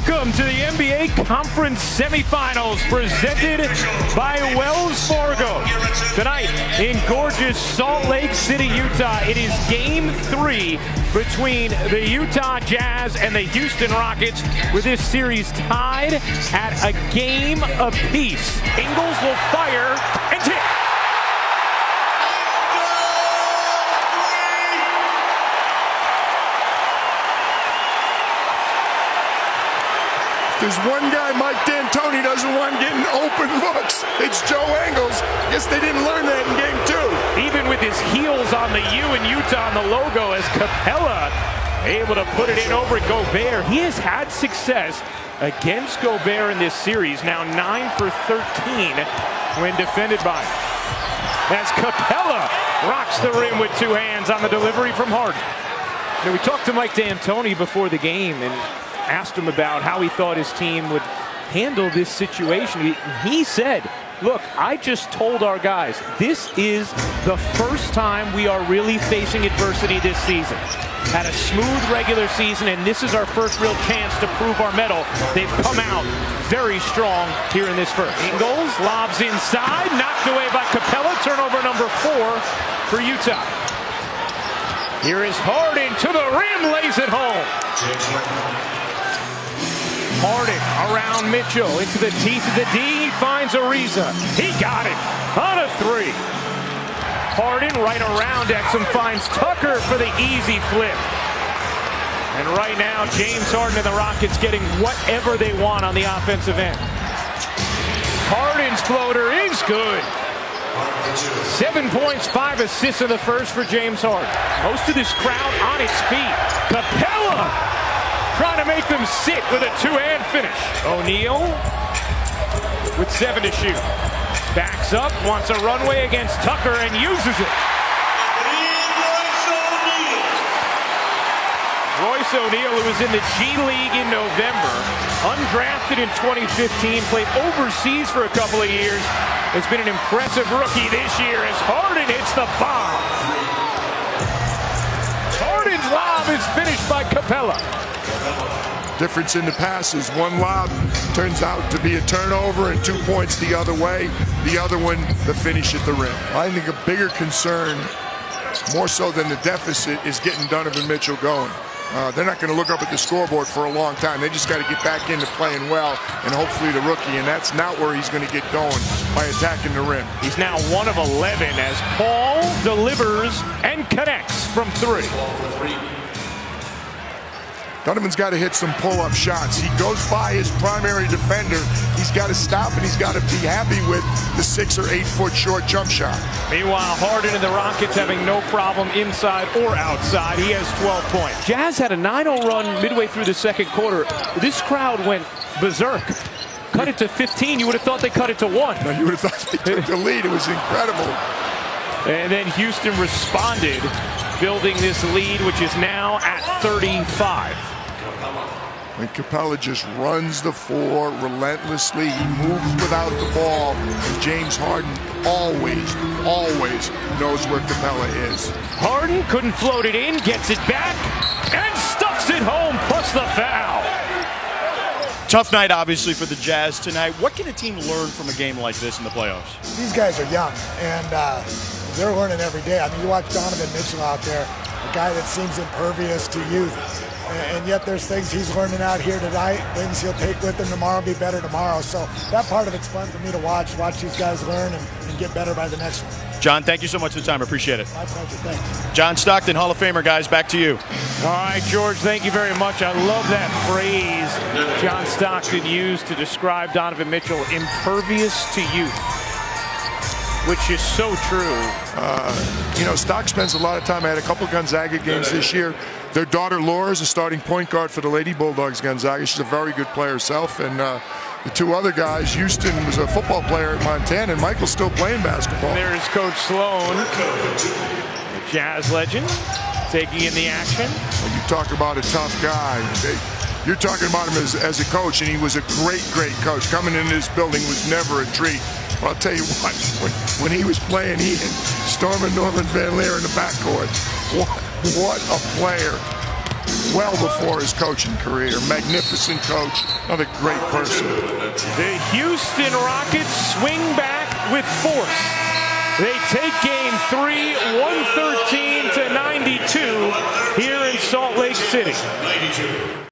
Welcome to the NBA Conference Semifinals presented by Wells Fargo. Tonight in gorgeous Salt Lake City, Utah, it is Game 3 between the Utah Jazz and the Houston Rockets, with this series tied at a game apiece. Ingles will fire and tip. There's one guy Mike D'Antoni doesn't want getting open looks. It's Joe Ingles. Guess they didn't learn that in game 2. Even with his heels on the U in Utah on the logo, as Capella able to put it in over Gobert. He has had success against Gobert in this series, now 9 for 13 when defended by him. As Capella rocks the rim with two hands on the delivery from Harden. Now, we talked to Mike D'Antoni before the game and asked him about how he thought his team would handle this situation. He said, look, I just told our guys, this is the first time we are really facing adversity this season. Had a smooth regular season, and this is our first real chance to prove our mettle. They've come out very strong here in this first. Ingles lobs inside, knocked away by Capella. Turnover number 4 for Utah. Here is Harden to the rim, lays it home. Harden around Mitchell, into the teeth of the D, he finds Ariza. He got it on a 3. Harden right around Exum finds Tucker for the easy flip. And right now, James Harden and the Rockets getting whatever they want on the offensive end. Harden's floater is good. 7 points, 5 assists in the first for James Harden. Most of this crowd on its feet. Capella trying to make them sit with a two-hand finish. O'Neal with 7 to shoot. Backs up, wants a runway against Tucker and uses it. Royce O'Neal, who was in the G League in November, undrafted in 2015, played overseas for a couple of years, has been an impressive rookie this year as Harden hits the bomb. Harden's lob is finished by Capella. Difference in the passes. One lob turns out to be a turnover and 2 points the other way. The other one, the finish at the rim. I think a bigger concern, more so than the deficit, is getting Donovan Mitchell going. They're not going to look up at the scoreboard for a long time. They just got to get back into playing well, and hopefully the rookie, and that's not where he's going to get going, by attacking the rim. He's now 1 of 11 as Paul delivers and connects from 3. Donovan's got to hit some pull-up shots. He goes by his primary defender. He's got to stop, and he's got to be happy with the 6 or 8 foot short jump shot. Meanwhile, Harden and the Rockets having no problem inside or outside. He has 12 points. Jazz had a 9-0 run midway through the second quarter. This crowd went berserk. Cut it to 15. You would have thought they cut it to 1. No, you would have thought they took the lead. It was incredible. And then Houston responded, building this lead, which is now at 35. And Capella just runs the floor relentlessly. He moves without the ball. And James Harden always knows where Capella is. Harden couldn't float it in, gets it back, and stuffs it home, plus the foul. Tough night, obviously, for the Jazz tonight. What can a team learn from a game like this in the playoffs? These guys are young, and they're learning every day. I mean, you watch Donovan Mitchell out there, a guy that seems impervious to youth. And yet there's things he's learning out here tonight, things he'll take with him tomorrow and be better tomorrow. So that part of it's fun for me to watch these guys learn and get better by the next one. John, thank you so much for the time. I appreciate it. My pleasure. Thanks. John Stockton, Hall of Famer, guys. Back to you. All right, George, thank you very much. I love that phrase John Stockton used to describe Donovan Mitchell, impervious to youth, which is so true. You know, Stock spends a lot of time. I had a couple Gonzaga games this year. Their daughter Laura is a starting point guard for the Lady Bulldogs Gonzaga. She's a very good player herself. And the 2 other guys, Houston was a football player at Montana, and Michael's still playing basketball. There's Coach Sloan, the Jazz legend, taking in the action. When you talk about a tough guy, you're talking about him as a coach, and he was a great coach. Coming into this building was never a treat. But I'll tell you what, when he was playing, he and Storm and Norman Van Leer in the backcourt, what a player. well before his coaching career. Magnificent coach, another great person. The Houston Rockets swing back with force. They take game 3, 113-92 here in Salt Lake City.